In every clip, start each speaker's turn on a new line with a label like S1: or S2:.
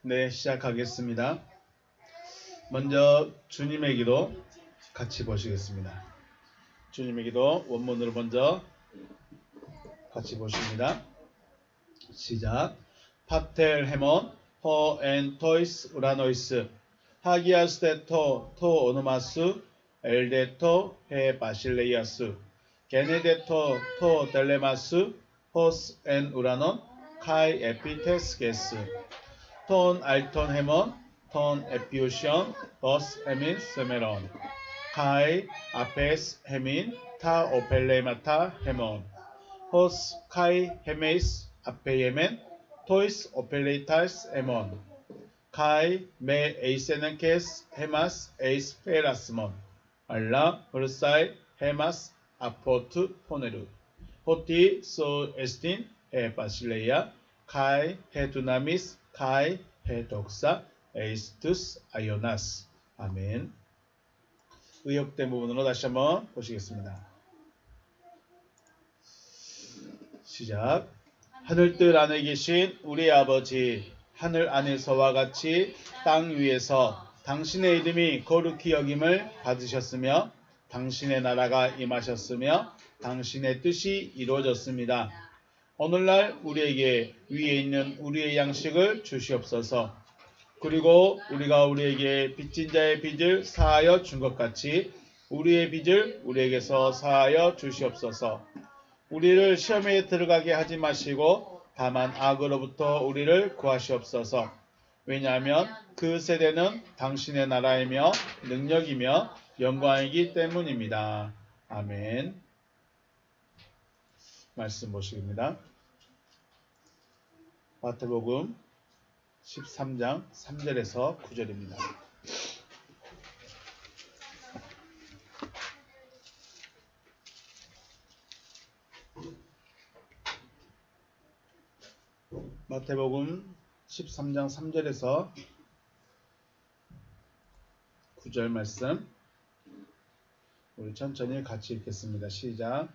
S1: 네, 시작하겠습니다. 먼저 주님의 기도 같이 보시겠습니다. 주님의 기도 원문으로 먼저 같이 보십니다. 시작. 파텔 헤몬 호엔 토이스 우라노이스 하기아스 토 오노마스 엘데토 헤 바실레이아스 게네데토 토 델레마스 호스 엔 우라논 카이 에피테스 게스 톤 알톤 헤몬 톤 에피오션 버스 헤민 세메론 카이 아페스 헤민 타 오펠레마타 헤몬 호스 카이 헤메이스 아페예멘 토이스 오펠레이타스 에몬 카이 메 에이세넨케스 헤마스 에이스 페라스몬 알라 브르사이 헤마스 아포트 포네루 호티 소 에스틴 에 바실레이아 카이 헤두나미스 카이 헤독사 에이스투스 아이오나스. 아멘. 의역된 부분으로 다시 한번 보시겠습니다. 시작. 하늘뜰 안에 계신 우리 아버지, 하늘 안에서와 같이 땅 위에서 당신의 이름이 거룩히 여김을 받으셨으며 당신의 나라가 임하셨으며 당신의 뜻이 이루어졌습니다. 오늘날 우리에게 위에 있는 우리의 양식을 주시옵소서. 그리고 우리가 우리에게 빚진 자의 빚을 사하여 준 것 같이 우리의 빚을 우리에게서 사하여 주시옵소서. 우리를 시험에 들어가게 하지 마시고 다만 악으로부터 우리를 구하시옵소서. 왜냐하면 그 세대는 당신의 나라이며 능력이며 영광이기 때문입니다. 아멘. 말씀 보시겠습니다. 마태복음 13장 3절에서 9절입니다. 마태복음 13장 3절에서 9절 말씀 우리 천천히 같이 읽겠습니다. 시작.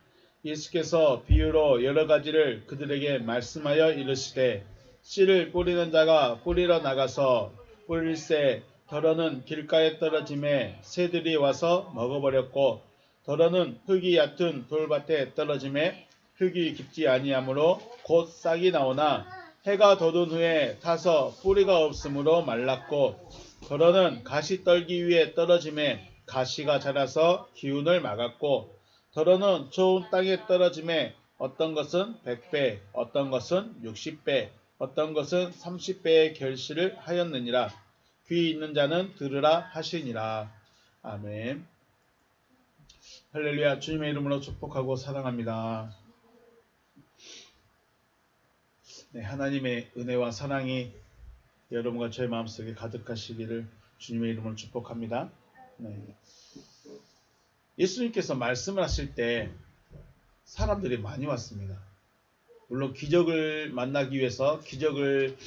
S1: 예수께서 비유로 여러 가지를 그들에게 말씀하여 이르시되 씨를 뿌리는 자가 뿌리러 나가서 뿌릴새 더러는 길가에 떨어짐에 새들이 와서 먹어버렸고 더러는 흙이 얕은 돌밭에 떨어짐에 흙이 깊지 아니하므로 곧 싹이 나오나 해가 돋은 후에 타서 뿌리가 없으므로 말랐고 더러는 가시떨기 위에 떨어짐에 가시가 자라서 기운을 막았고 더러는 좋은 땅에 떨어짐에 어떤 것은 100배, 어떤 것은 60배, 어떤 것은 30배의 결실을 하였느니라. 귀 있는 자는 들으라 하시니라. 아멘. 할렐루야. 주님의 이름으로 축복하고 사랑합니다. 네, 하나님의 은혜와 사랑이 여러분과 저의 마음속에 가득하시기를 주님의 이름으로 축복합니다. 네. 예수님께서 말씀을 하실 때 사람들이 많이 왔습니다. 물론 기적을 만나기 위해서, 기적을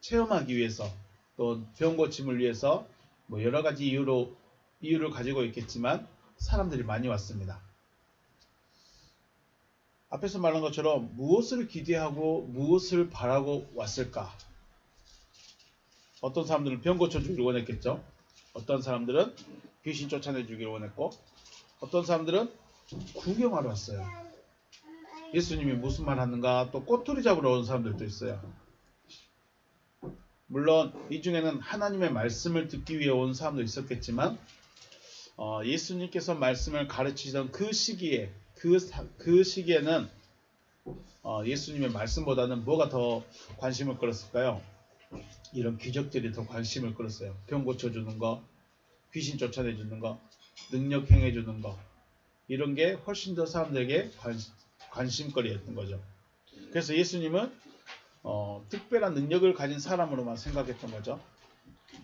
S1: 체험하기 위해서, 또 병 고침을 위해서 여러 가지 이유를 가지고 있겠지만 사람들이 많이 왔습니다. 앞에서 말한 것처럼 무엇을 기대하고 무엇을 바라고 왔을까? 어떤 사람들은 병 고쳐주기를 원했겠죠. 어떤 사람들은 귀신 쫓아내주기를 원했고 어떤 사람들은 구경하러 왔어요. 예수님이 무슨 말 하는가 또 꼬투리 잡으러 온 사람들도 있어요. 물론 이 중에는 하나님의 말씀을 듣기 위해 온 사람도 있었겠지만 예수님께서 말씀을 가르치시던 그 시기에 그 시기에는 예수님의 말씀보다는 뭐가 더 관심을 끌었을까요? 이런 기적들이 더 관심을 끌었어요. 병 고쳐주는 거, 귀신 쫓아내주는 거, 능력 행해주는 거 이런 게 훨씬 더 사람들에게 관심거리였던 거죠. 그래서 예수님은 특별한 능력을 가진 사람으로만 생각했던 거죠.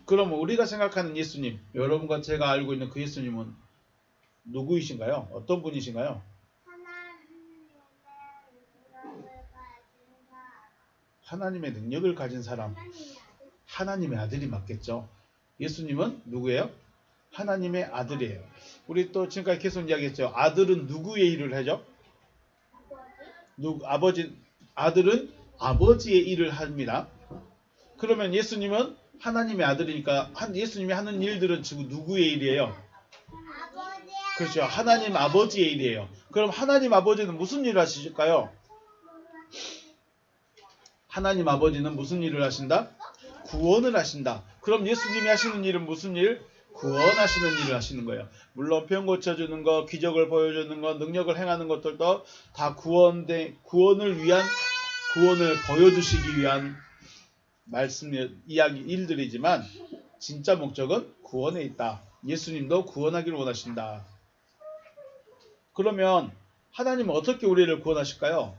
S1: 그럼 우리가 생각하는 예수님, 여러분과 제가 알고 있는 그 예수님은 누구이신가요? 어떤 분이신가요? 하나님의 능력을 가진 사람, 하나님의 아들이 맞겠죠. 예수님은 누구예요? 하나님의 아들이에요. 우리 또 지금까지 계속 이야기했죠. 아들은 누구의 일을 하죠? 아들은 아버지의 일을 합니다. 그러면 예수님은 하나님의 아들이니까 예수님이 하는 일들은 지금 누구의 일이에요? 그렇죠. 하나님 아버지의 일이에요. 그럼 하나님 아버지는 무슨 일을 하실까요? 하나님 아버지는 무슨 일을 하신다? 구원을 하신다. 그럼 예수님이 하시는 일은 무슨 일? 구원하시는 일을 하시는 거예요. 물론 병 고쳐주는 거, 기적을 보여주는 거, 능력을 행하는 것들도 다 구원을 보여주시기 위한 말씀, 이야기, 일들이지만 진짜 목적은 구원에 있다. 예수님도 구원하기를 원하신다. 그러면 하나님은 어떻게 우리를 구원하실까요?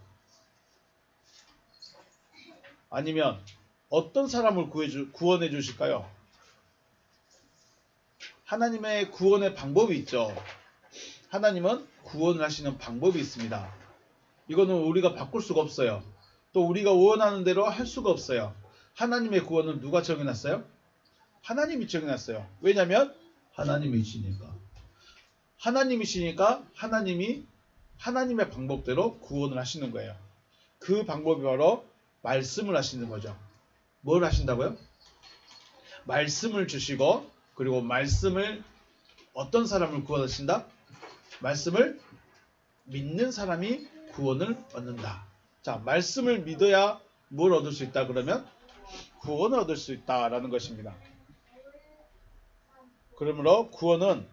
S1: 아니면 어떤 사람을 구원해 주실까요? 하나님의 구원의 방법이 있죠. 하나님은 구원을 하시는 방법이 있습니다. 이거는 우리가 바꿀 수가 없어요. 또 우리가 원하는 대로 할 수가 없어요. 하나님의 구원은 누가 정해놨어요? 하나님이 정해놨어요. 왜냐하면 하나님이시니까. 하나님이시니까 하나님의 방법대로 구원을 하시는 거예요. 그 방법이 바로 말씀을 하시는 거죠. 뭘 하신다고요? 말씀을 주시고, 그리고 말씀을 어떤 사람을 구원하신다? 말씀을 믿는 사람이 구원을 얻는다. 자, 말씀을 믿어야 뭘 얻을 수 있다 그러면 구원을 얻을 수 있다라는 것입니다. 그러므로 구원은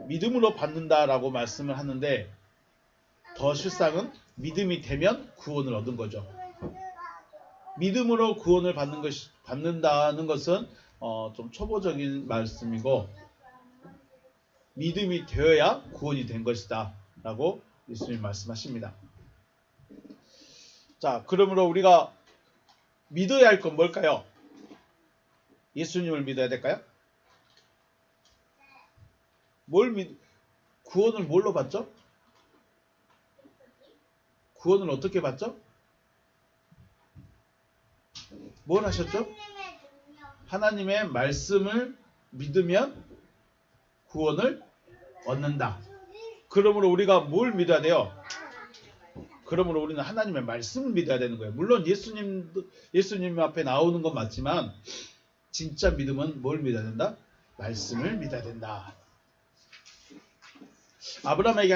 S1: 믿음으로 받는다라고 말씀을 하는데 더 실상은 믿음이 되면 구원을 얻은 거죠. 믿음으로 구원을 받는다는 것은 좀 초보적인 말씀이고 믿음이 되어야 구원이 된 것이다 라고 예수님이 말씀하십니다. 자, 그러므로 우리가 믿어야 할 건 뭘까요? 예수님을 믿어야 될까요? 구원을 뭘로 받죠? 구원을 어떻게 받죠? 뭘 하셨죠? 하나님의 말씀을 믿으면 구원을 얻는다. 그러므로 우리가 뭘 믿어야 돼요? 그러므로 우리는 하나님의 말씀을 믿어야 되는 거예요. 물론 예수님 앞에 나오는 건 맞지만 진짜 믿음은 뭘 믿어야 된다? 말씀을 믿어야 된다. 아브라함에게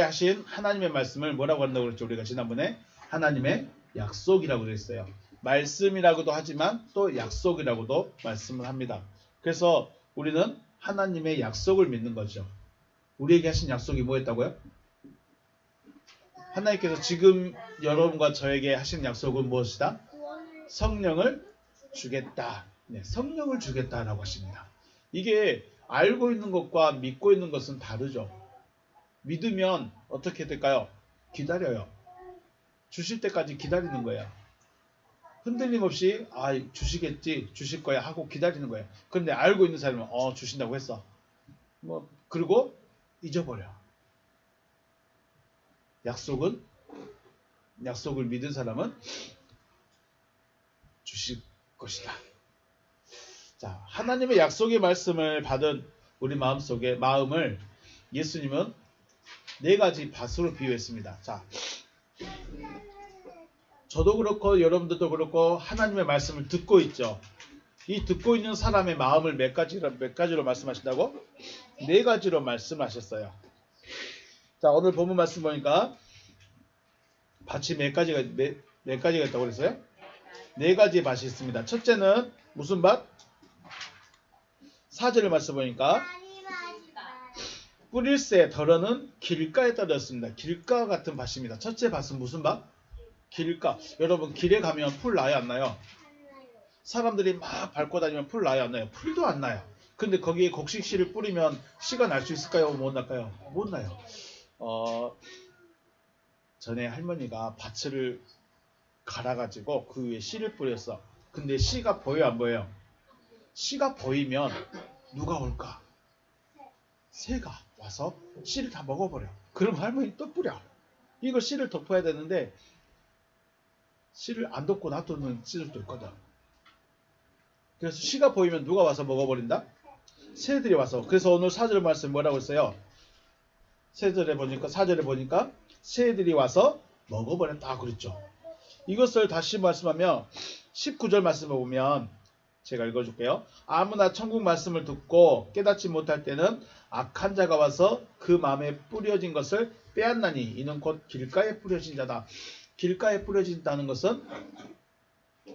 S1: 하신 하나님의 말씀을 뭐라고 한다고 그랬죠? 우리가 지난번에 하나님의 약속이라고 그랬어요. 말씀이라고도 하지만 또 약속이라고도 말씀을 합니다. 그래서 우리는 하나님의 약속을 믿는 거죠. 우리에게 하신 약속이 뭐였다고요? 하나님께서 지금 여러분과 저에게 하신 약속은 무엇이다? 성령을 주겠다. 네, 성령을 주겠다라고 하십니다. 이게 알고 있는 것과 믿고 있는 것은 다르죠. 믿으면 어떻게 될까요? 기다려요. 주실 때까지 기다리는 거예요. 흔들림 없이 주시겠지, 주실 거야 하고 기다리는 거예요. 그런데 알고 있는 사람은 주신다고 했어. 그리고 잊어버려. 약속을 믿은 사람은 주실 것이다. 자, 하나님의 약속의 말씀을 받은 우리 마음을 예수님은 4가지 밭으로 비유했습니다. 자, 저도 그렇고 여러분들도 그렇고 하나님의 말씀을 듣고 있죠. 이 듣고 있는 사람의 마음을 몇 가지로 말씀하신다고? 4가지로 말씀하셨어요. 자, 오늘 본문 말씀 보니까 밭이 몇 가지가 있다고 그랬어요? 4가지 밭이 있습니다. 첫째는 무슨 밭? 4절을 말씀 보니까 뿌릴새 덜어는 길가에 떨어졌습니다. 길가 같은 밭입니다. 첫째 밭은 무슨 밭? 길가. 여러분 길에 가면 풀 나요 안 나요? 사람들이 막 밟고 다니면 풀 나요 안 나요? 풀도 안 나요. 근데 거기에 곡식씨를 뿌리면 씨가 날 수 있을까요? 못 날까요? 못 나요. 전에 할머니가 밭을 갈아가지고 그 위에 씨를 뿌렸어. 근데 씨가 보여 안 보여요? 씨가 보이면 누가 올까? 새가 와서 씨를 다 먹어버려. 그럼 할머니 또 뿌려. 이거 씨를 덮어야 되는데 씨를 안 덮고 놔두는 씨들도 있거든. 그래서 씨가 보이면 누가 와서 먹어버린다? 새들이 와서. 그래서 오늘 4절 말씀 뭐라고 했어요? 4절에 보니까 새들이 와서 먹어버렸다 그랬죠. 이것을 다시 말씀하며 19절 말씀을 보면 제가 읽어줄게요. 아무나 천국 말씀을 듣고 깨닫지 못할 때는 악한 자가 와서 그 마음에 뿌려진 것을 빼앗나니 이는 곧 길가에 뿌려진 자다. 길가에 뿌려진다는 것은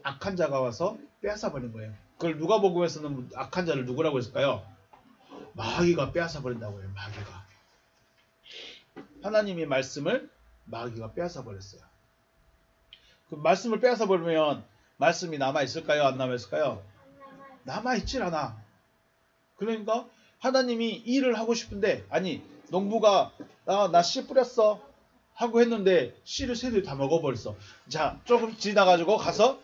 S1: 악한 자가 와서 빼앗아 버린 거예요. 그걸 누가복음에서는 악한 자를 누구라고 했을까요? 마귀가 빼앗아 버린다고 해요. 마귀가. 하나님의 말씀을 마귀가 빼앗아 버렸어요. 그 말씀을 빼앗아 버리면 말씀이 남아 있을까요? 안 남아 있을까요? 남아 있질 않아. 그러니까 하나님이 일을 하고 싶은데 아니 농부가 나 씨 뿌렸어 하고 했는데 씨를 새들이 다 먹어버렸어. 자 조금 지나가지고 가서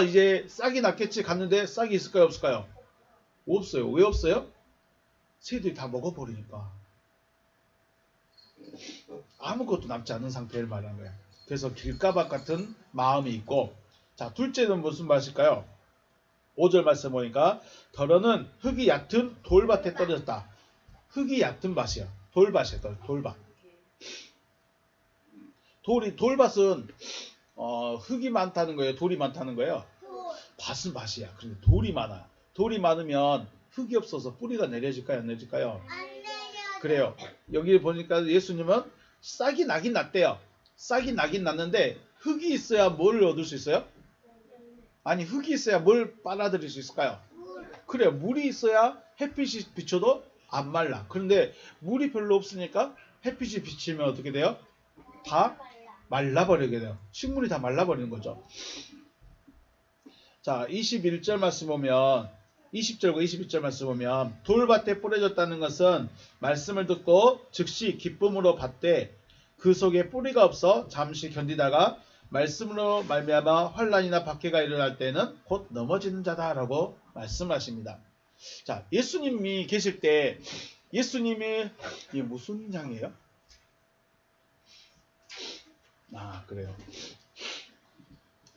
S1: 이제 싹이 났겠지 갔는데 싹이 있을까요? 없을까요? 없어요. 왜 없어요? 새들이 다 먹어버리니까 아무것도 남지 않은 상태를 말하는 거예요. 그래서 길가밭 같은 마음이 있고, 자 둘째는 무슨 맛일까요? 5절 말씀 보니까 더러는 흙이 얕은 돌밭에 떨어졌다. 흙이 얕은 밭이야. 돌밭이야. 돌밭. 돌밭은 흙이 많다는 거예요? 돌이 많다는 거예요? 밭은 밭이야. 그런데 돌이 많아. 돌이 많으면 흙이 없어서 뿌리가 내려질까요? 안 내려질까요? 그래요. 여기 보니까 예수님은 싹이 나긴 났대요. 싹이 나긴 났는데 흙이 있어야 뭘 얻을 수 있어요? 아니 흙이 있어야 뭘 빨아들일 수 있을까요? 그래요. 물이 있어야 햇빛이 비춰도 안 말라. 그런데 물이 별로 없으니까 햇빛이 비치면 어떻게 돼요? 다 말라버리게 돼요. 식물이 다 말라버리는 거죠. 자 21절 말씀 보면 20절과 21절 말씀 보면 돌밭에 뿌려졌다는 것은 말씀을 듣고 즉시 기쁨으로 받되 그 속에 뿌리가 없어 잠시 견디다가 말씀으로 말미암아 환난이나 박해가 일어날 때는 곧 넘어지는 자다라고 말씀하십니다. 자 예수님이 계실 때 예수님이 이게 무슨 장이에요? 그래요.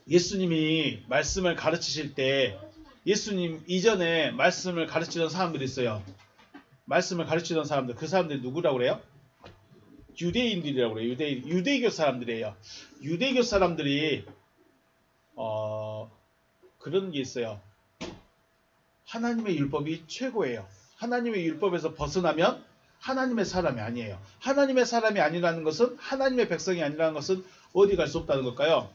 S1: 예수님이 말씀을 가르치실 때 예수님 이전에 말씀을 가르치던 사람들이 있어요. 말씀을 가르치던 사람들. 그 사람들이 누구라고 그래요? 유대인들이라고 그래요. 유대교 사람들이에요. 유대교 사람들이 그런 게 있어요. 하나님의 율법이 최고예요. 하나님의 율법에서 벗어나면 하나님의 사람이 아니에요. 하나님의 사람이 아니라는 것은 하나님의 백성이 아니라는 것은 어디 갈 수 없다는 걸까요?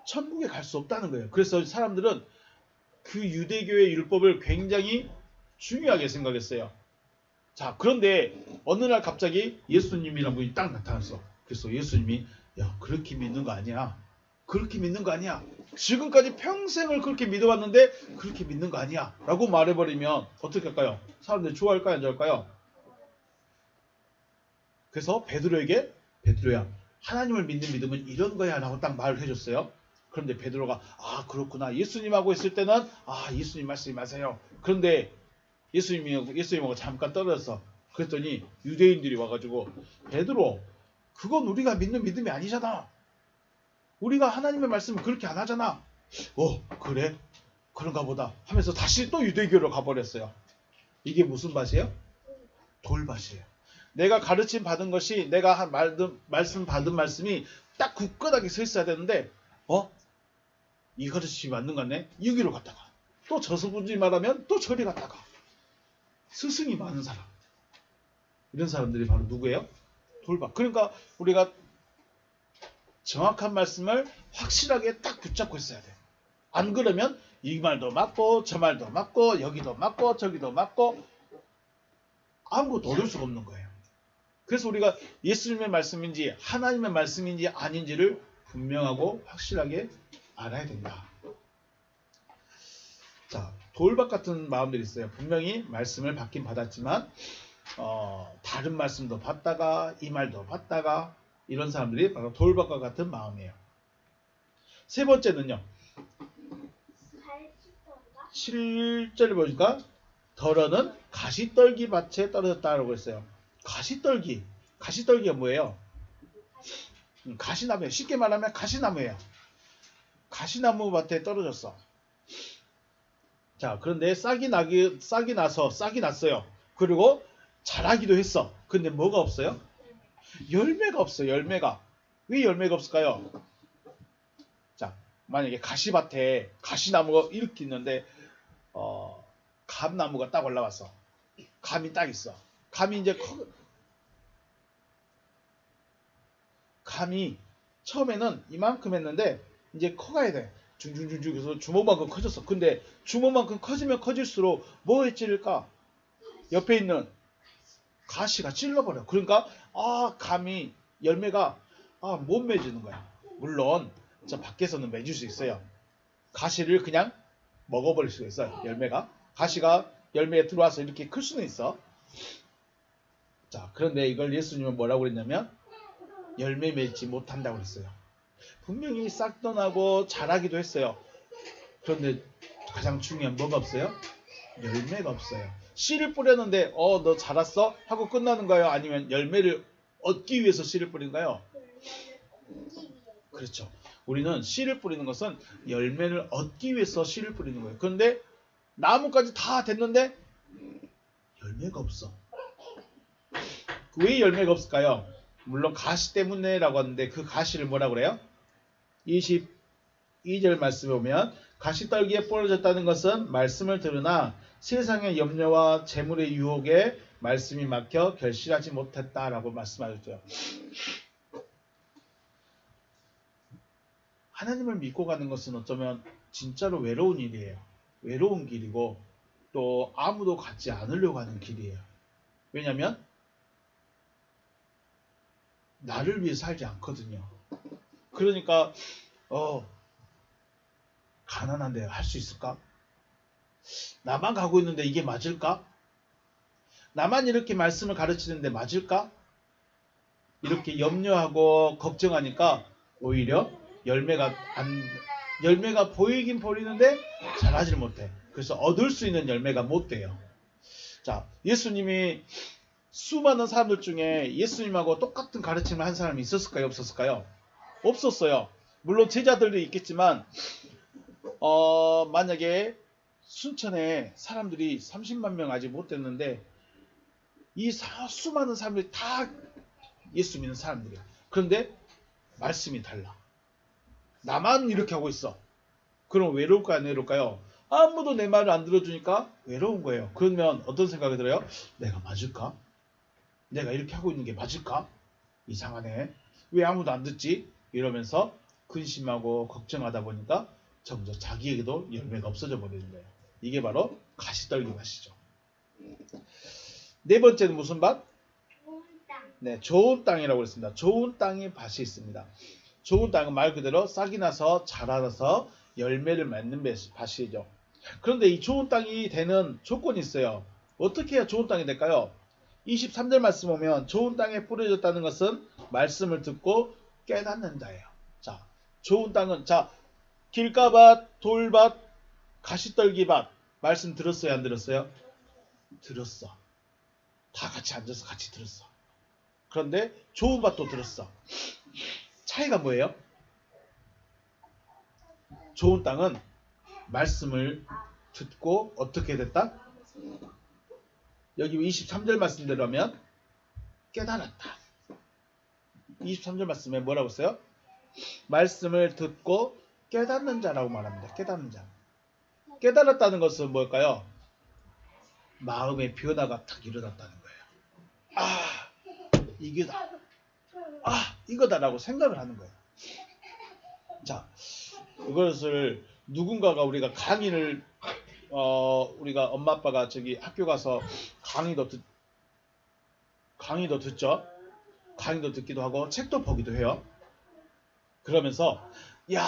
S1: 천국에 갈 수 없다는 거예요. 그래서 사람들은 그 유대교의 율법을 굉장히 중요하게 생각했어요. 자, 그런데 어느 날 갑자기 예수님이라는 분이 딱 나타났어. 그래서 예수님이 야, 그렇게 믿는 거 아니야. 그렇게 믿는 거 아니야. 지금까지 평생을 그렇게 믿어왔는데 그렇게 믿는 거 아니야. 라고 말해버리면 어떻게 할까요? 사람들이 좋아할까요? 안 좋아할까요? 그래서 베드로에게 베드로야, 하나님을 믿는 믿음은 이런 거야 라고 딱 말을 해줬어요. 그런데 베드로가 그렇구나. 예수님하고 있을 때는 예수님 말씀이 맞아요. 그런데 예수님하고 잠깐 떨어졌어. 그랬더니 유대인들이 와가지고 베드로, 그건 우리가 믿는 믿음이 아니잖아. 우리가 하나님의 말씀을 그렇게 안 하잖아. 그래? 그런가 보다 하면서 다시 또 유대교로 가버렸어요. 이게 무슨 밭이에요? 돌밭이에요. 내가 가르침 받은 것이 내가 말씀 받은 말씀이 딱 굳건하게 서 있어야 되는데 이 가르침이 맞는 거 같네? 여기로 갔다가 또 저수분지 말하면 또 저리 갔다가 스승이 많은 사람, 이런 사람들이 바로 누구예요? 돌밭. 그러니까 우리가 정확한 말씀을 확실하게 딱 붙잡고 있어야 돼. 안 그러면 이 말도 맞고 저 말도 맞고 여기도 맞고 저기도 맞고 아무것도 얻을 수가 없는 거예요. 그래서 우리가 예수님의 말씀인지 하나님의 말씀인지 아닌지를 분명하고 확실하게 알아야 된다. 자, 돌밭 같은 마음들이 있어요. 분명히 말씀을 받긴 받았지만 다른 말씀도 받다가 이 말도 받다가 이런 사람들이 바로 돌밭과 같은 마음이에요. 세 번째는요. 7절을 보니까 더러는 가시떨기 밭에 떨어졌다라고 했어요. 가시떨기가 뭐예요? 가시나무예요. 쉽게 말하면 가시나무예요. 가시나무 밭에 떨어졌어. 자, 그런데 싹이 났어요. 그리고 자라기도 했어. 근데 뭐가 없어요? 열매가 없어요. 열매가. 왜 열매가 없을까요? 만약에 가시밭에 가시나무가 이렇게 있는데 감나무가 딱 올라왔어. 감이 딱 있어. 감이 이제 감이 처음에는 이만큼 했는데 이제 커가야 돼. 중중중중 해서 주먹만큼 커졌어. 근데 주먹만큼 커지면 커질수록 뭐에 찔릴까? 옆에 있는 가시가 찔러버려. 그러니까 감이 열매가 못 맺는 거야. 물론 저 밖에서는 맺을 수 있어요. 가시를 그냥 먹어버릴 수가 있어요. 열매가 가시가 열매에 들어와서 이렇게 클 수는 있어. 자, 그런데 이걸 예수님은 뭐라고 그랬냐면 열매 맺지 못한다고 그랬어요. 분명히 싹도 나고 자라기도 했어요. 그런데 가장 중요한 뭐가 없어요? 열매가 없어요. 씨를 뿌렸는데 너 자랐어? 하고 끝나는 거예요? 아니면 열매를 얻기 위해서 씨를 뿌린가요? 그렇죠. 우리는 씨를 뿌리는 것은 열매를 얻기 위해서 씨를 뿌리는 거예요. 그런데 나무까지 다 됐는데 열매가 없어. 왜 열매가 없을까요? 물론 가시 때문에라고 하는데 그 가시를 뭐라고 그래요? 22절 말씀에 보면 가시떨기에 부러졌다는 것은 말씀을 들으나 세상의 염려와 재물의 유혹에 말씀이 막혀 결실하지 못했다라고 말씀하셨죠. 하나님을 믿고 가는 것은 어쩌면 진짜로 외로운 일이에요. 외로운 길이고 또 아무도 같지 않으려고 하는 길이에요. 왜냐하면 나를 위해 살지 않거든요. 그러니까 가난한데 할 수 있을까? 나만 가고 있는데 이게 맞을까? 나만 이렇게 말씀을 가르치는데 맞을까? 이렇게 염려하고 걱정하니까 오히려 열매가 보이긴 보이는데 자라질 못해. 그래서 얻을 수 있는 열매가 못 돼요. 자, 예수님이 수많은 사람들 중에 예수님하고 똑같은 가르침을 한 사람이 있었을까요? 없었을까요? 없었어요. 물론 제자들도 있겠지만 만약에 순천에 사람들이 30만 명 아직 못 됐는데 이 수많은 사람들이 다 예수 믿는 사람들이야. 그런데 말씀이 달라. 나만 이렇게 하고 있어. 그럼 외로울까요? 안 외로울까요? 아무도 내 말을 안 들어주니까 외로운 거예요. 그러면 어떤 생각이 들어요? 내가 맞을까? 내가 이렇게 하고 있는 게 맞을까? 이상하네. 왜 아무도 안 듣지? 이러면서 근심하고 걱정하다 보니까 점점 자기에게도 열매가 없어져 버리는 거예요. 이게 바로 가시떨기 밭이죠. 네 번째는 무슨 밭? 네, 좋은 땅이라고 했습니다. 좋은 땅에 밭이 있습니다. 좋은 땅은 말 그대로 싹이 나서 자라서 열매를 맺는 밭이죠. 그런데 이 좋은 땅이 되는 조건이 있어요. 어떻게 해야 좋은 땅이 될까요? 23절 말씀 보면 좋은 땅에 뿌려졌다는 것은 말씀을 듣고 깨닫는 자예요. 자, 좋은 땅은 길가밭, 돌밭, 가시떨기밭 말씀 들었어요? 안 들었어요? 들었어. 다 같이 앉아서 같이 들었어. 그런데 좋은 밭도 들었어. 차이가 뭐예요? 좋은 땅은 말씀을 듣고 어떻게 됐다? 여기 23절 말씀대로 하면 깨달았다. 23절 말씀에 뭐라고 써요? 말씀을 듣고 깨닫는 자라고 말합니다. 깨닫는 자. 깨달았다는 것은 뭘까요? 마음의 변화가 딱 일어났다는 거예요. 이거다. 이거다라고 생각을 하는 거예요. 자, 이것을 누군가가 우리가 강의를 우리가 엄마 아빠가 학교 가서 강의도 듣죠. 강의도 듣기도 하고 책도 보기도 해요. 그러면서 야,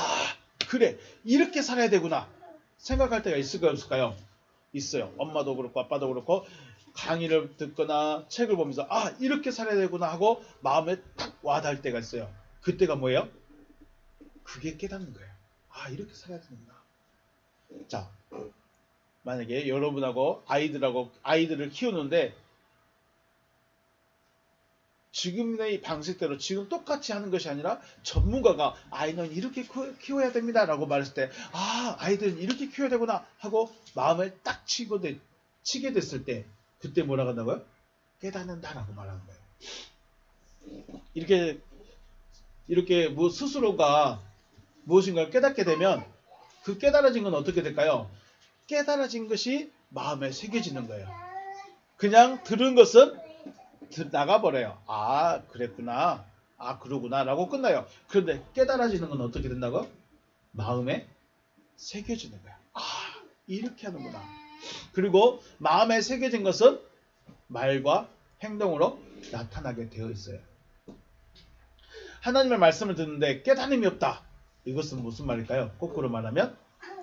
S1: 그래, 이렇게 살아야 되구나 생각할 때가 있을까요, 없을까요? 있어요. 엄마도 그렇고 아빠도 그렇고 강의를 듣거나 책을 보면서 이렇게 살아야 되구나 하고 마음에 딱 와닿을 때가 있어요. 그때가 뭐예요? 그게 깨닫는 거예요. 이렇게 살아야 되는구나. 자, 만약에 여러분하고 아이들을 키우는데 지금의 방식대로 지금 똑같이 하는 것이 아니라 전문가가 아이는 이렇게 키워야 됩니다 라고 말했을 때 아이들은 이렇게 키워야 되구나 하고 마음을 딱 치게 됐을 때 그때 뭐라고 한다고요? 깨닫는다라고 말하는 거예요. 이렇게 뭐 스스로가 무엇인가를 깨닫게 되면 그 깨달아진 건 어떻게 될까요? 깨달아진 것이 마음에 새겨지는 거예요. 그냥 들은 것은 나가버려요. 아, 그랬구나. 아, 그러구나. 라고 끝나요. 그런데 깨달아지는 건 어떻게 된다고? 마음에 새겨지는 거야. 아, 이렇게 하는구나. 그리고 마음에 새겨진 것은 말과 행동으로 나타나게 되어 있어요. 하나님의 말씀을 듣는데 깨달음이 없다. 이것은 무슨 말일까요? 거꾸로 말하면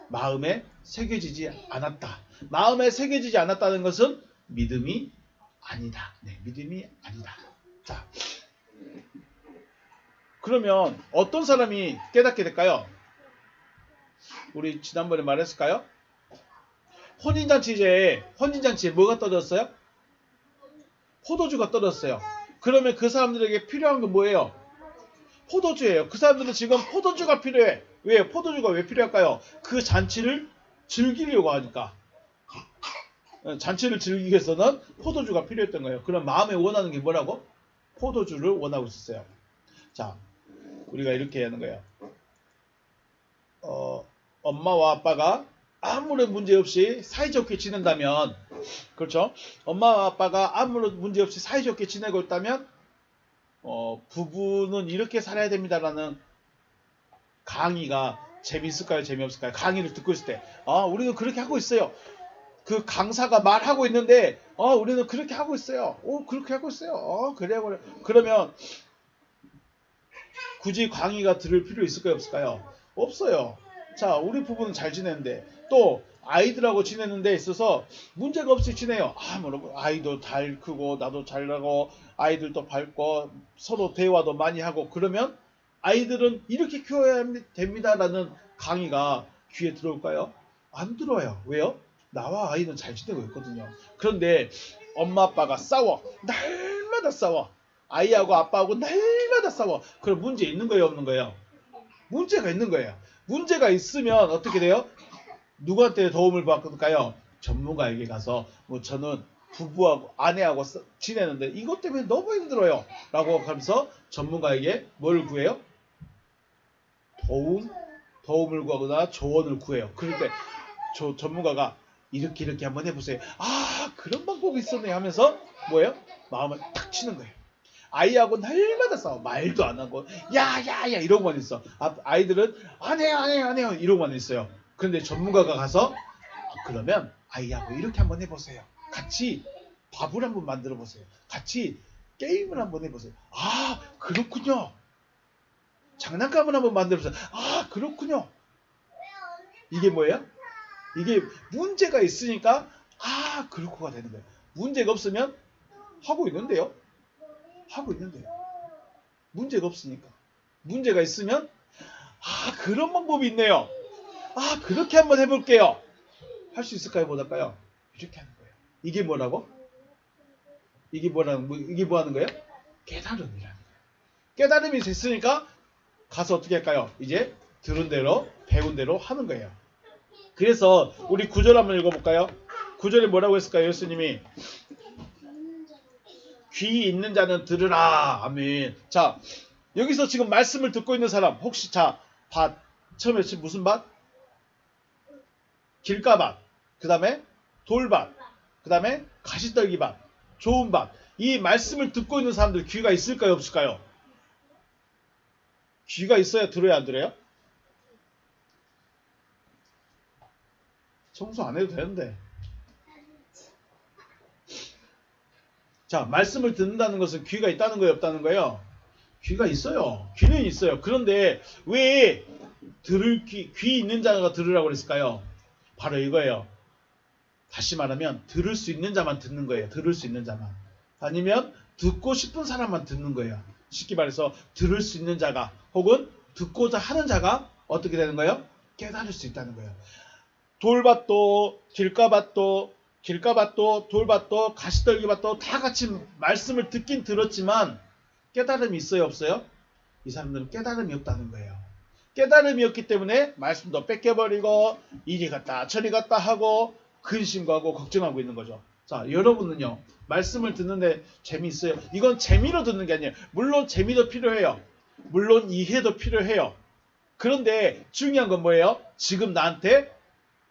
S1: 마음에 새겨지지 않았다. 마음에 새겨지지 않았다는 것은 믿음이 아니다. 네, 믿음이 아니다. 자, 그러면 어떤 사람이 깨닫게 될까요? 우리 지난번에 말했을까요? 혼인잔치에 뭐가 떨어졌어요? 포도주가 떨어졌어요. 그러면 그 사람들에게 필요한 건 뭐예요? 포도주예요. 그 사람들은 지금 포도주가 필요해. 왜? 포도주가 왜 필요할까요? 그 잔치를 즐기려고 하니까. 잔치를 즐기기 위해서는 포도주가 필요했던 거예요. 그럼 마음에 원하는 게 뭐라고? 포도주를 원하고 있었어요. 자, 우리가 이렇게 하는 거예요. 엄마와 아빠가 아무런 문제 없이 사이좋게 지낸다면, 그렇죠? 엄마와 아빠가 아무런 문제 없이 사이좋게 지내고 있다면, 부부는 이렇게 살아야 됩니다라는 강의가 재미있을까요? 재미없을까요? 강의를 듣고 있을 때, 우리는 그렇게 하고 있어요. 그 강사가 말하고 있는데, 우리는 그렇게 하고 있어요. 그렇게 하고 있어요. 그래. 그러면 굳이 강의가 들을 필요 있을까요? 없을까요? 없어요. 자, 우리 부부는 잘 지내는데, 또 아이들하고 지내는 데 있어서 문제가 없이 지내요. 아이도 잘 크고 나도 잘 나고 아이들도 밝고 서로 대화도 많이 하고, 그러면 아이들은 이렇게 키워야 됩니다라는 강의가 귀에 들어올까요? 안 들어요. 왜요? 나와 아이는 잘 지내고 있거든요. 그런데 엄마 아빠가 싸워. 날마다 싸워. 아이하고 아빠하고 날마다 싸워. 그럼 문제 있는 거예요? 없는 거예요? 문제가 있는 거예요. 문제가 있으면 어떻게 돼요? 누구한테 도움을 받을까요? 전문가에게 가서 저는 부부하고 아내하고 지내는데 이것 때문에 너무 힘들어요 라고 하면서 전문가에게 뭘 구해요? 도움을 구하거나 조언을 구해요. 그런데 전문가가 이렇게 한번 해보세요. 그런 방법이 있었네 하면서 뭐예요? 마음을 탁 치는 거예요. 아이하고 날마다 싸워. 말도 안 하고 야야야 이러고만 있어. 아이들은 안 해요 이러고만 있어요. 그런데 전문가가 가서 그러면 아이하고 이렇게 한번 해보세요. 같이 밥을 한번 만들어 보세요. 같이 게임을 한번 해보세요. 그렇군요. 장난감을 한번 만들어 보세요. 그렇군요. 이게 뭐예요? 이게 문제가 있으니까 그렇구가 되는 거예요. 문제가 없으면 하고 있는데요. 문제가 없으니까. 문제가 있으면 그런 방법이 있네요. 그렇게 한번 해볼게요. 할 수 있을까요? 못할까요? 이렇게 하는 거예요. 이게 뭐라고? 이게 뭐 하는 거예요? 깨달음이라는 거예요. 깨달음이 됐으니까 가서 어떻게 할까요? 이제 들은 대로 배운 대로 하는 거예요. 그래서 우리 9절 한번 읽어볼까요? 9절에 뭐라고 했을까요? 예수님이 귀 있는 자는 들으라. 아멘. 자, 여기서 지금 말씀을 듣고 있는 사람 혹시 밭 처음에 무슨 밭? 길가밭, 그 다음에 돌밭, 그 다음에 가시떨기밭, 좋은 밭. 이 말씀을 듣고 있는 사람들 귀가 있을까요? 없을까요? 귀가 있어야 들어야 안 들어요? 청소 안 해도 되는데. 자, 말씀을 듣는다는 것은 귀가 있다는 거예요? 없다는 거예요? 귀가 있어요. 귀는 있어요. 그런데 왜 귀 있는 자가 들으라고 그랬을까요? 바로 이거예요. 다시 말하면 들을 수 있는 자만 듣는 거예요. 들을 수 있는 자만. 아니면 듣고 싶은 사람만 듣는 거예요. 쉽게 말해서 들을 수 있는 자가 혹은 듣고자 하는 자가 어떻게 되는 거예요? 깨달을 수 있다는 거예요. 돌밭도 길가밭도 돌밭도 가시떨기밭도 다 같이 말씀을 듣긴 들었지만 깨달음이 있어요? 없어요? 이 사람들은 깨달음이 없다는 거예요. 깨달음이 없기 때문에 말씀도 뺏겨버리고 이리 갔다 저리 갔다 하고 근심하고 걱정하고 있는 거죠. 자, 여러분은요, 말씀을 듣는데 재미있어요? 이건 재미로 듣는 게 아니에요. 물론 재미도 필요해요. 물론 이해도 필요해요. 그런데 중요한 건 뭐예요? 지금 나한테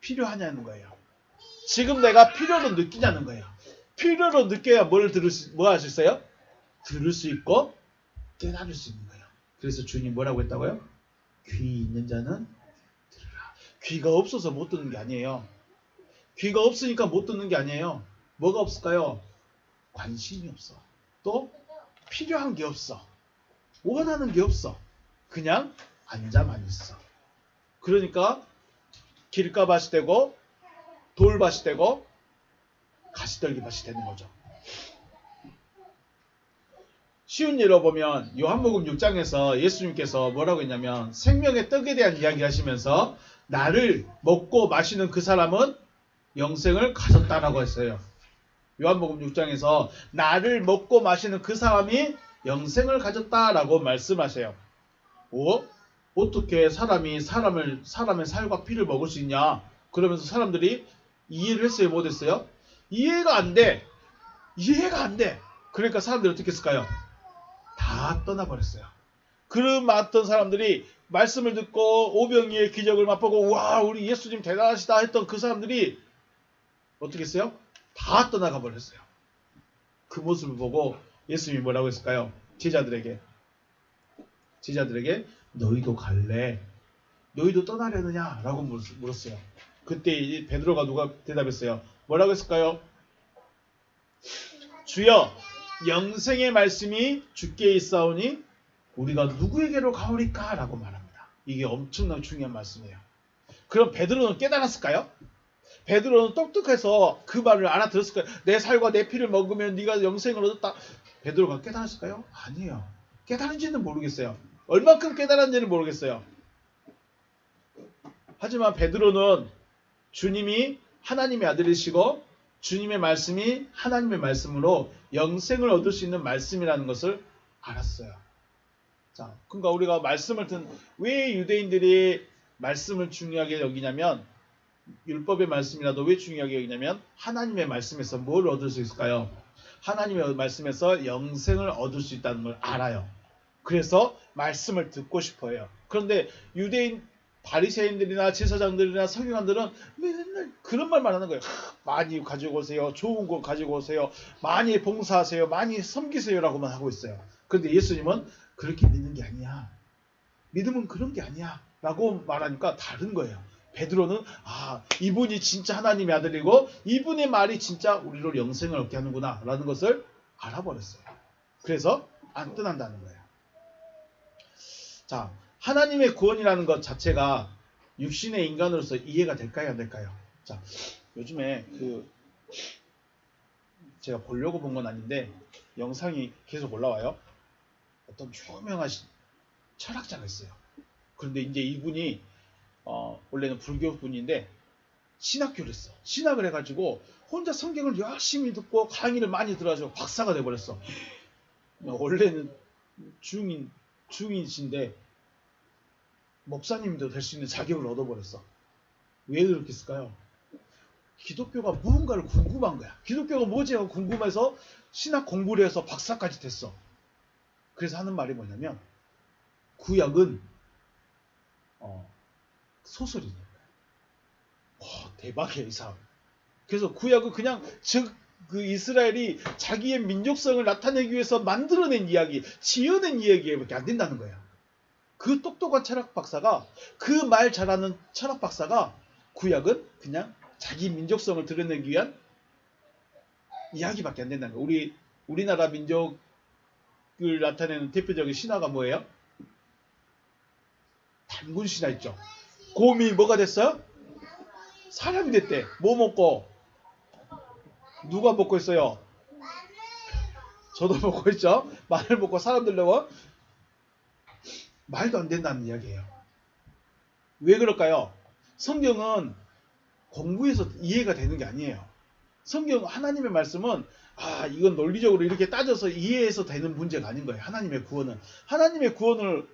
S1: 필요하냐는 거예요. 지금 내가 필요로 느끼냐는 거예요. 필요로 느껴야 뭐 할 수 있어요? 들을 수 있고 깨달을 수 있는 거예요. 그래서 주님 뭐라고 했다고요? 귀 있는 자는 들으라. 귀가 없어서 못 듣는 게 아니에요. 귀가 없으니까 못 듣는 게 아니에요. 뭐가 없을까요? 관심이 없어. 또 필요한 게 없어. 원하는 게 없어. 그냥 앉아만 있어. 그러니까 길가밭이 되고 돌밭이 되고 가시떨기밭이 되는 거죠. 쉬운 예로 보면 요한복음 6장에서 예수님께서 뭐라고 했냐면 생명의 떡에 대한 이야기 하시면서 나를 먹고 마시는 그 사람은 영생을 가졌다라고 했어요. 요한복음 6장에서 나를 먹고 마시는 그 사람이 영생을 가졌다라고 말씀하세요. 어떻게 사람이 사람의 살과 피를 먹을 수 있냐? 그러면서 사람들이 이해를 했어요? 못했어요? 이해가 안 돼. 이해가 안 돼. 그러니까 사람들이 어떻게 했을까요? 다 떠나버렸어요. 그런 많던 사람들이 말씀을 듣고 오병이의 기적을 맛보고 와 우리 예수님 대단하시다 했던 그 사람들이 어떻게 했어요? 다 떠나가 버렸어요. 그 모습을 보고 예수님이 뭐라고 했을까요? 제자들에게 너희도 갈래? 너희도 떠나려느냐? 라고 물었어요. 그때 베드로가 누가 대답했어요? 뭐라고 했을까요? 주여 영생의 말씀이 주께 있사오니 우리가 누구에게로 가오리까? 라고 말합니다. 이게 엄청나게 중요한 말씀이에요. 그럼 베드로는 깨달았을까요? 베드로는 똑똑해서 그 말을 알아들었을까요? 내 살과 내 피를 먹으면 네가 영생을 얻었다. 베드로가 깨달았을까요? 아니에요. 깨달은지는 모르겠어요. 얼만큼 깨달았는지는 모르겠어요. 하지만 베드로는 주님이 하나님의 아들이시고 주님의 말씀이 하나님의 말씀으로 영생을 얻을 수 있는 말씀이라는 것을 알았어요. 자, 그러니까 우리가 말씀을 왜 유대인들이 말씀을 중요하게 여기냐면 율법의 말씀이라도 왜 중요하게 여기냐면 하나님의 말씀에서 뭘 얻을 수 있을까요? 하나님의 말씀에서 영생을 얻을 수 있다는 걸 알아요. 그래서 말씀을 듣고 싶어요. 그런데 유대인 바리새인들이나 제사장들이나 서기관들은 맨날 그런 말만 하는 거예요. 많이 가지고 오세요. 좋은 거 가지고 오세요. 많이 봉사하세요. 많이 섬기세요라고만 하고 있어요. 그런데 예수님은 그렇게 믿는 게 아니야. 믿음은 그런 게 아니야. 라고 말하니까 다른 거예요. 베드로는 이분이 진짜 하나님의 아들이고 이분의 말이 진짜 우리로 영생을 얻게 하는구나 라는 것을 알아버렸어요. 그래서 안 떠난다는 거예요. 자, 하나님의 구원이라는 것 자체가 육신의 인간으로서 이해가 될까요? 안 될까요? 자, 요즘에 제가 보려고 본 건 아닌데 영상이 계속 올라와요. 어떤 유명하신 철학자가 있어요. 그런데 이제 이분이 원래는 불교 분인데 신학교를 했어. 신학을 해가지고 혼자 성경을 열심히 듣고 강의를 많이 들어가지고 박사가 돼버렸어. 원래는 중인신데 목사님도 될 수 있는 자격을 얻어버렸어. 왜 그렇게 했을까요? 기독교가 무언가를 궁금한 거야. 기독교가 뭐지 하고 궁금해서 신학 공부를 해서 박사까지 됐어. 그래서 하는 말이 뭐냐면 구약은 소설이냐. 대박이야 이 사람. 그래서 구약은 그냥 그 이스라엘이 자기의 민족성을 나타내기 위해서 만들어낸 이야기, 지어낸 이야기밖에 안 된다는 거야. 그 똑똑한 철학 박사가 그 말 잘하는 철학 박사가 구약은 그냥 자기 민족성을 드러내기 위한 이야기밖에 안 된다는 거야. 우리나라 민족을 나타내는 대표적인 신화가 뭐예요? 단군 신화 있죠. 곰이 뭐가 됐어요? 사람이 됐대. 뭐 먹고? 누가 먹고 있어요? 저도 먹고 있죠. 마늘 먹고 사람들 먹어? 말도 안 된다는 이야기예요. 왜 그럴까요? 성경은 공부해서 이해가 되는 게 아니에요. 성경 하나님의 말씀은 이건 논리적으로 이렇게 따져서 이해해서 되는 문제가 아닌 거예요. 하나님의 구원은. 하나님의 구원을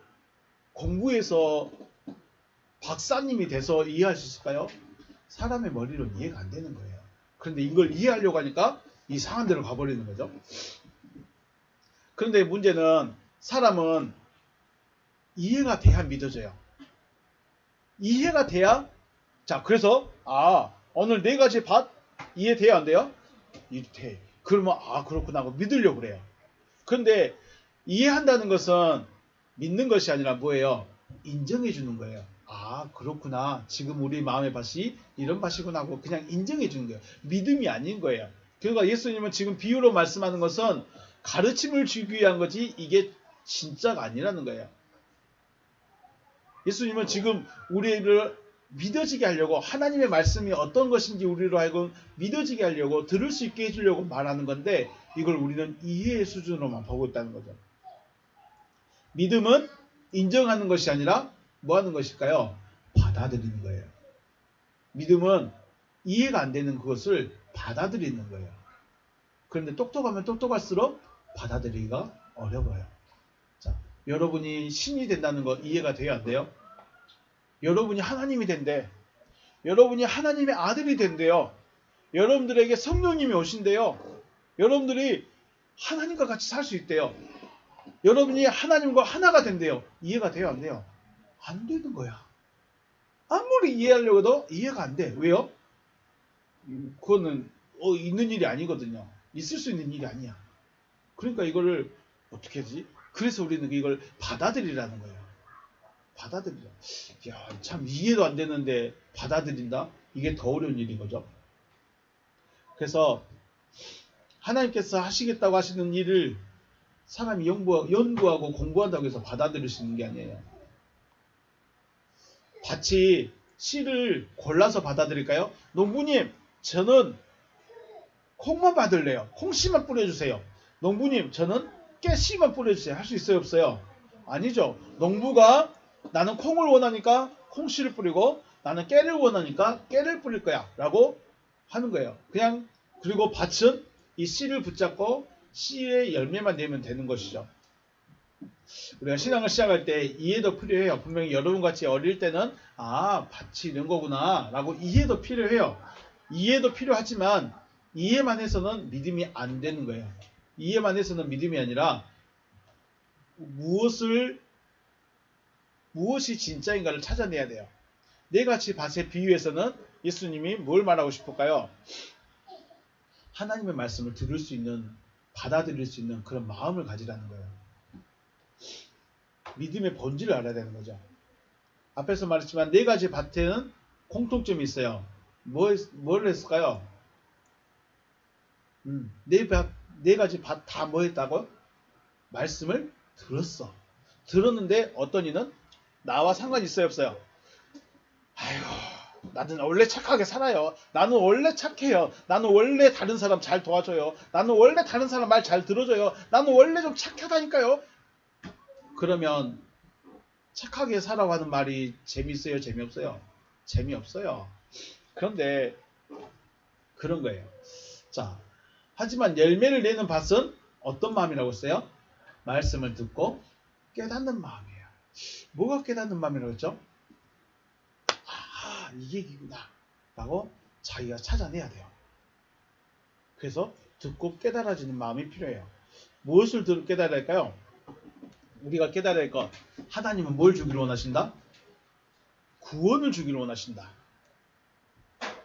S1: 공부해서 박사님이 돼서 이해할 수 있을까요? 사람의 머리로는 이해가 안 되는 거예요. 그런데 이걸 이해하려고 하니까 이상한 데로 가버리는 거죠. 그런데 문제는 사람은 이해가 돼야 믿어져요. 이해가 돼야 자 그래서 오늘 네 가지 밭 이해돼야 안 돼요? 이해. 그러면 그렇구나 하고 믿으려고 그래요. 그런데 이해한다는 것은 믿는 것이 아니라 뭐예요? 인정해 주는 거예요. 그렇구나. 지금 우리 마음의 밭이 이런 밭이구나 하고 그냥 인정해 주는 거예요. 믿음이 아닌 거예요. 그러니까 예수님은 지금 비유로 말씀하는 것은 가르침을 주기 위한 거지 이게 진짜가 아니라는 거예요. 예수님은 지금 우리를 믿어지게 하려고 하나님의 말씀이 어떤 것인지 우리로 하여금 믿어지게 하려고 들을 수 있게 해주려고 말하는 건데 이걸 우리는 이해의 수준으로만 보고 있다는 거죠. 믿음은 인정하는 것이 아니라 뭐 하는 것일까요? 받아들이는 거예요. 믿음은 이해가 안 되는 그것을 받아들이는 거예요. 그런데 똑똑하면 똑똑할수록 받아들이기가 어려워요. 자, 여러분이 신이 된다는 거 이해가 돼야 안 돼요? 여러분이 하나님이 된대. 여러분이 하나님의 아들이 된대요. 여러분들에게 성령님이 오신대요. 여러분들이 하나님과 같이 살 수 있대요. 여러분이 하나님과 하나가 된대요. 이해가 돼요? 안 돼요? 안 되는 거야. 아무리 이해하려고 해도 이해가 안 돼. 왜요? 그거는 있는 일이 아니거든요. 있을 수 있는 일이 아니야. 그러니까 이거를 어떻게 하지? 그래서 우리는 이걸 받아들이라는 거예요. 받아들이라. 참 이해도 안 되는데 받아들인다? 이게 더 어려운 일인 거죠. 그래서 하나님께서 하시겠다고 하시는 일을 사람이 연구하고 공부한다고 해서 받아들일 수 있는 게 아니에요. 밭이 씨를 골라서 받아들일까요? 농부님, 저는 콩만 받을래요. 콩씨만 뿌려주세요. 농부님, 저는 깨씨만 뿌려주세요. 할 수 있어요? 없어요? 아니죠. 농부가 나는 콩을 원하니까 콩씨를 뿌리고 나는 깨를 원하니까 깨를 뿌릴 거야 라고 하는 거예요. 그리고 밭은 이 씨를 붙잡고 씨의 열매만 내면 되는 것이죠. 우리가 신앙을 시작할 때 이해도 필요해요. 분명히 여러분같이 어릴 때는 밭이 이런 거구나 라고 이해도 필요해요. 이해도 필요하지만 이해만 해서는 믿음이 안 되는 거예요. 이해만 해서는 믿음이 아니라 무엇이 진짜인가를 찾아내야 돼요. 네 가지 밭의 비유에서는 예수님이 뭘 말하고 싶을까요? 하나님의 말씀을 들을 수 있는, 받아들일 수 있는 그런 마음을 가지라는 거예요. 믿음의 본질을 알아야 되는 거죠. 앞에서 말했지만 네 가지 밭에는 공통점이 있어요. 뭘 했을까요? 네 가지 밭 다 뭐 했다고? 말씀을 들었어. 들었는데 어떤 이는 나와 상관이 있어요? 없어요? 나는 원래 착하게 살아요. 나는 원래 착해요. 나는 원래 다른 사람 잘 도와줘요. 나는 원래 다른 사람 말 잘 들어줘요. 나는 원래 좀 착하다니까요. 그러면 착하게 살아고 하는 말이 재미있어요? 재미없어요? 재미없어요. 그런데 그런 거예요. 자, 하지만 열매를 내는 밭은 어떤 마음이라고 했어요? 말씀을 듣고 깨닫는 마음이에요. 뭐가 깨닫는 마음이라고 했죠? 이게 이구나 라고 자기가 찾아내야 돼요. 그래서 듣고 깨달아지는 마음이 필요해요. 무엇을 깨달아야 할까요? 우리가 깨달아야 할 것. 하나님은 뭘 주기를 원하신다? 구원을 주기를 원하신다.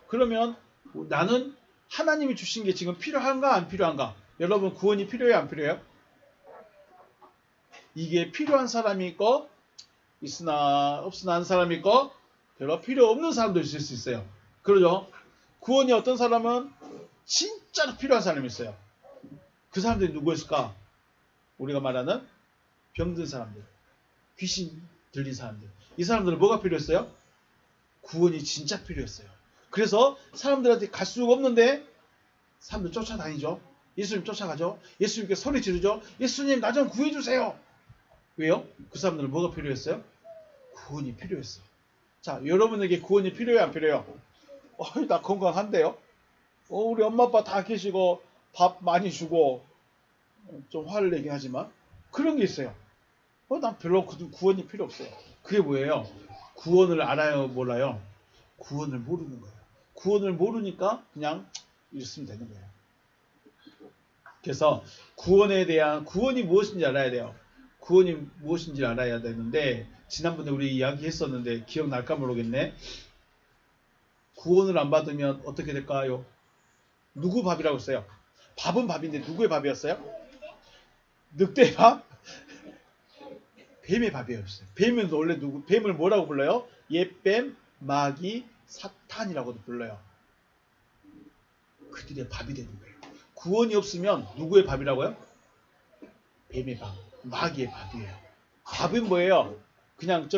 S1: 그러면 나는 하나님이 주신 게 지금 필요한가 안 필요한가? 여러분 구원이 필요해요 안 필요해요? 이게 필요한 사람이 있고 있으나 없으나 한 사람이 있고 별로 필요 없는 사람도 있을 수 있어요. 그러죠? 구원이 어떤 사람은 진짜로 필요한 사람이 있어요. 그 사람들이 누구였을까? 우리가 말하는 병든 사람들, 귀신 들린 사람들. 이 사람들은 뭐가 필요했어요? 구원이 진짜 필요했어요. 그래서 사람들한테 갈 수가 없는데 사람들 쫓아다니죠. 예수님 쫓아가죠. 예수님께 소리 지르죠. 예수님 나 좀 구해주세요. 왜요? 그 사람들은 뭐가 필요했어요? 구원이 필요했어. 자, 여러분에게 구원이 필요해요 안 필요해요? 나 건강한데요? 우리 엄마 아빠 다 계시고 밥 많이 주고 좀 화를 내긴 하지만 그런 게 있어요. 난 별로 구원이 필요 없어요. 그게 뭐예요? 구원을 알아요 몰라요? 구원을 모르는 거예요. 구원을 모르니까 그냥 이랬으면 되는 거예요. 그래서 구원에 대한 구원이 무엇인지 알아야 돼요. 구원이 무엇인지 알아야 되는데 지난번에 우리 이야기했었는데 기억날까 모르겠네. 구원을 안 받으면 어떻게 될까요? 누구 밥이라고 했어요? 밥은 밥인데 누구의 밥이었어요? 늑대의 밥? 뱀의 밥이었어요. 뱀은 원래 뱀을 뭐라고 불러요? 옛뱀, 마귀, 사탄이라고도 불러요. 그들의 밥이 되는 거예요. 구원이 없으면 누구의 밥이라고요? 뱀의 밥, 마귀의 밥이에요. 밥은 뭐예요? 그냥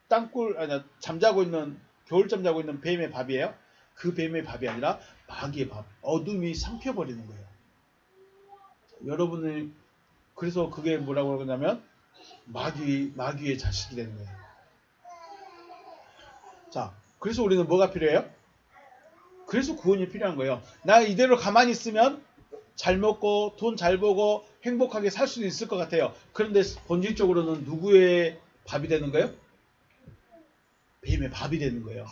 S1: 땅굴 아니 잠자고 있는 겨울잠 자고 있는 뱀의 밥이에요? 그 뱀의 밥이 아니라 마귀의 밥. 어둠이 삼켜버리는 거예요. 여러분이 그래서 그게 뭐라고 그러냐면 마귀의 자식이 되는 거예요. 자, 그래서 우리는 뭐가 필요해요? 그래서 구원이 필요한 거예요. 나 이대로 가만히 있으면 잘 먹고 돈 잘 벌고 행복하게 살 수도 있을 것 같아요. 그런데 본질적으로는 누구의 밥이 되는 거예요? 뱀의 밥이 되는 거예요.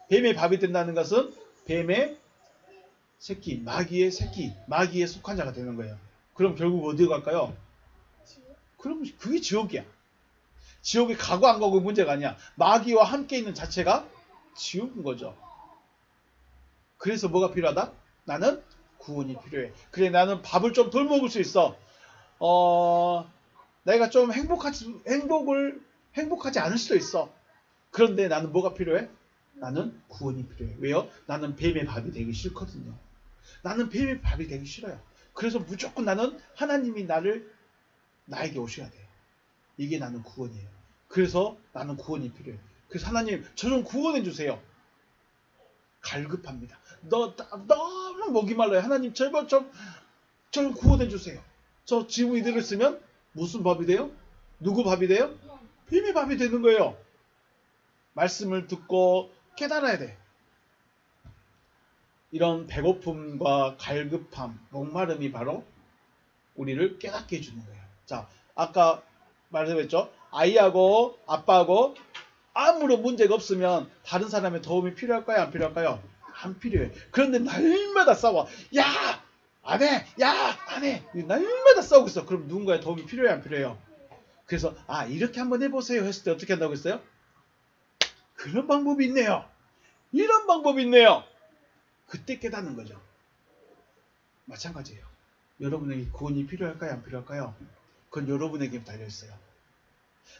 S1: 뱀의 밥이 된다는 것은 뱀의 새끼, 마귀의 새끼, 마귀에 속한 자가 되는 거예요. 그럼 결국 어디로 갈까요? 그럼 그게 지옥이야. 지옥에 가고 안 가고 문제가 아니야. 마귀와 함께 있는 자체가 지옥인 거죠. 그래서 뭐가 필요하다? 나는 구원이 필요해. 그래, 나는 밥을 좀 덜 먹을 수 있어. 내가 좀 행복하지 않을 수도 있어. 그런데 나는 뭐가 필요해? 나는 구원이 필요해. 왜요? 나는 뱀의 밥이 되기 싫거든요. 나는 뱀의 밥이 되기 싫어요. 그래서 무조건 나는 하나님이 나에게 오셔야 돼요. 이게 나는 구원이에요. 그래서 나는 구원이 필요해. 그래서 하나님, 저 좀 구원해 주세요. 갈급합니다. 너무 목이 말라요. 하나님, 제발 좀 구원해 주세요. 저 지금 이대로 쓰면 무슨 밥이 돼요? 누구 밥이 돼요? 뱀의 밥이 되는 거예요. 말씀을 듣고 깨달아야 돼. 이런 배고픔과 갈급함, 목마름이 바로 우리를 깨닫게 해주는 거예요. 자, 아까 말씀했죠? 아이하고 아빠하고 아무런 문제가 없으면 다른 사람의 도움이 필요할까요? 안 필요할까요? 안 필요해. 그런데 날마다 싸워. 야! 안 해! 야! 안 해! 날마다 싸우고 있어. 그럼 누군가의 도움이 필요해? 안 필요해요? 그래서 이렇게 한번 해보세요 했을 때 어떻게 한다고 했어요? 그런 방법이 있네요. 이런 방법이 있네요. 그때 깨닫는 거죠. 마찬가지예요. 여러분에게 구원이 필요할까요? 안 필요할까요? 그건 여러분에게 달려있어요.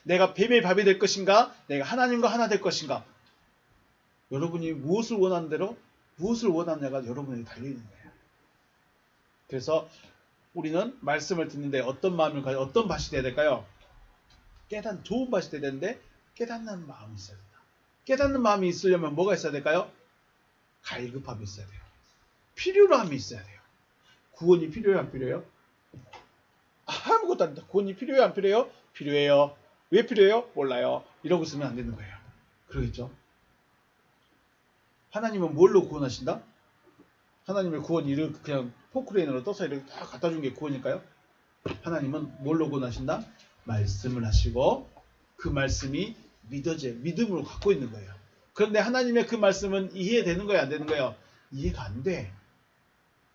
S1: 내가 뱀의 밥이 될 것인가? 내가 하나님과 하나 될 것인가? 여러분이 무엇을 원하는 대로 무엇을 원하느냐가 여러분에게 달려있는 거예요. 그래서 우리는 말씀을 듣는데 어떤 마음을 가지고 어떤 밭이 돼야 될까요? 좋은 밭이 돼야 되는데 깨닫는 마음이 있어야 된다. 깨닫는 마음이 있으려면 뭐가 있어야 될까요? 갈급함이 있어야 돼요. 필요함이 있어야 돼요. 구원이 필요해요? 안 필요해요? 아무것도 아니다. 구원이 필요해요? 안 필요해요? 필요해요. 왜 필요해요? 몰라요. 이러고 있으면 안 되는 거예요. 그러겠죠? 하나님은 뭘로 구원하신다? 하나님의 구원이 이렇게 그냥 포크레인으로 떠서 이렇게 다 갖다 준 게 구원일까요? 하나님은 뭘로 구원하신다? 말씀을 하시고 그 말씀이 믿음으로 갖고 있는 거예요. 그런데 하나님의 그 말씀은 이해되는 거예요? 안 되는 거예요? 이해가 안 돼.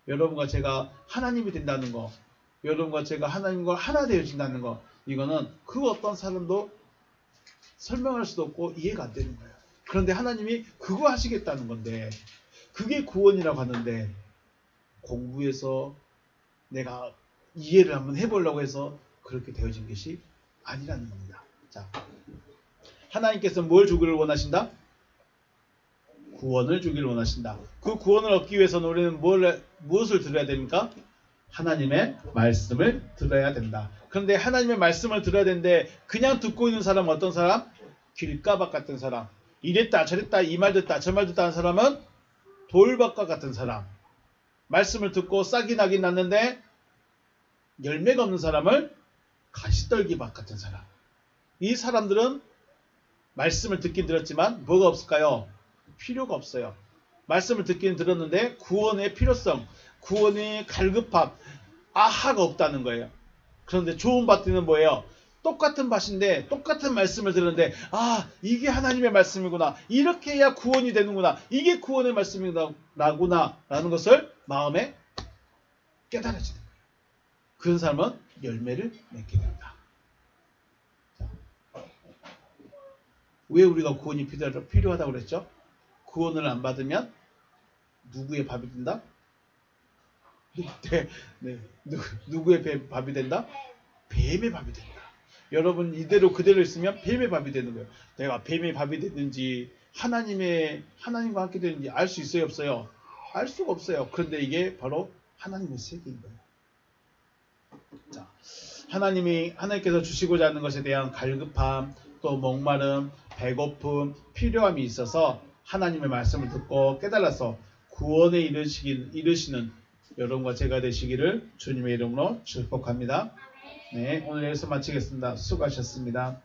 S1: 여러분과 제가 하나님이 된다는 거, 여러분과 제가 하나님과 하나 되어진다는 거, 이거는 그 어떤 사람도 설명할 수도 없고 이해가 안 되는 거예요. 그런데 하나님이 그거 하시겠다는 건데, 그게 구원이라고 하는데 공부해서 내가 이해를 한번 해보려고 해서 그렇게 되어진 것이 아니라는 겁니다. 자, 하나님께서 뭘 주기를 원하신다? 구원을 주기를 원하신다. 그 구원을 얻기 위해서는 우리는 무엇을 들어야 됩니까? 하나님의 말씀을 들어야 된다. 그런데 하나님의 말씀을 들어야 되는데 그냥 듣고 있는 사람은 어떤 사람? 길가박 같은 사람. 이랬다 저랬다 이 말 듣다 저 말 듣다 하는 사람은 돌밭과 같은 사람. 말씀을 듣고 싹이 나긴 났는데 열매가 없는 사람을 가시떨기밭 같은 사람. 이 사람들은 말씀을 듣긴 들었지만 뭐가 없을까요? 필요가 없어요. 말씀을 듣긴 들었는데 구원의 필요성, 구원의 갈급함, 아하가 없다는 거예요. 그런데 좋은 밭은 뭐예요? 똑같은 밭인데 똑같은 말씀을 들었는데 이게 하나님의 말씀이구나. 이렇게 해야 구원이 되는구나. 이게 구원의 말씀이구나 라는 것을 마음에 깨달아지는 거예요. 그런 사람은 열매를 맺게 된다. 자, 왜 우리가 구원이 필요하다고 그랬죠? 구원을 안 받으면 누구의 밥이 된다? 네. 누구의 밥이 된다? 뱀의 밥이 된다. 여러분 이대로 그대로 있으면 뱀의 밥이 되는 거예요. 내가 뱀의 밥이 됐는지 하나님과 함께 되는지 알 수 있어요, 없어요? 알 수가 없어요. 그런데 이게 바로 하나님의 세계인 거예요. 자, 하나님께서 주시고자 하는 것에 대한 갈급함, 또 목마름, 배고픔, 필요함이 있어서 하나님의 말씀을 듣고 깨달아서 구원에 이르시는 여러분과 제가 되시기를 주님의 이름으로 축복합니다. 네, 오늘 여기서 마치겠습니다. 수고하셨습니다.